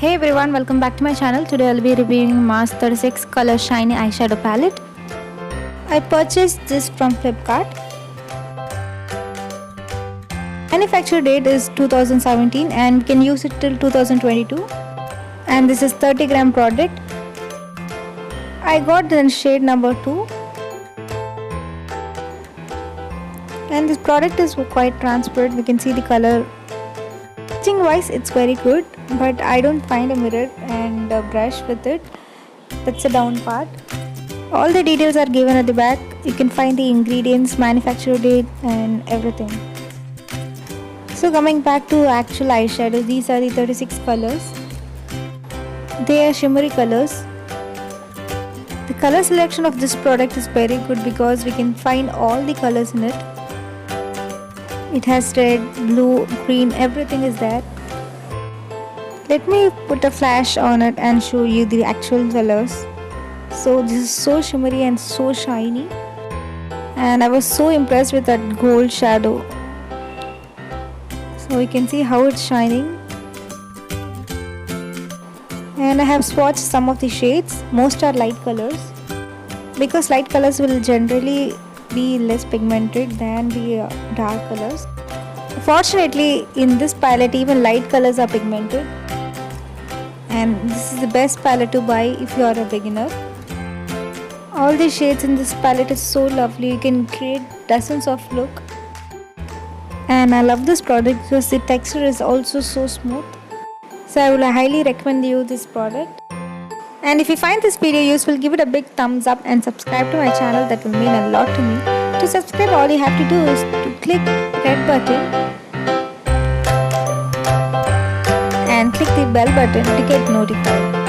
Hey everyone, welcome back to my channel. Today I'll be reviewing Mars 36 color shiny eyeshadow palette. I purchased this from Flipkart. Manufacture date is 2017 and we can use it till 2022. And this is 30 gram product. I got the shade number 2. And this product is quite transparent. We can see the color. Packaging wise it's very good, but I don't find a mirror and a brush with it. That's the down part. All the details are given at the back. You can find the ingredients, manufacture date and everything. So coming back to actual eyeshadow, these are the 36 colors. They are shimmery colors. The color selection of this product is very good because we can find all the colors in it. It has red, blue, green, everything is there. Let me put a flash on it and show you the actual colors. So this is so shimmery and so shiny. And I was so impressed with that gold shadow. So you can see how it's shining. And I have swatched some of the shades. Most are light colors. Because light colors will generally be less pigmented than the dark colors. Fortunately, in this palette even light colors are pigmented, and this is the best palette to buy if you are a beginner. All the shades in this palette is so lovely. You can create dozens of look, and I love this product because the texture is also so smooth. So I will highly recommend you this product. And if you find this video useful, give it a big thumbs up and subscribe to my channel. That will mean a lot to me. To subscribe, all you have to do is to click red button and click the bell button to get notified.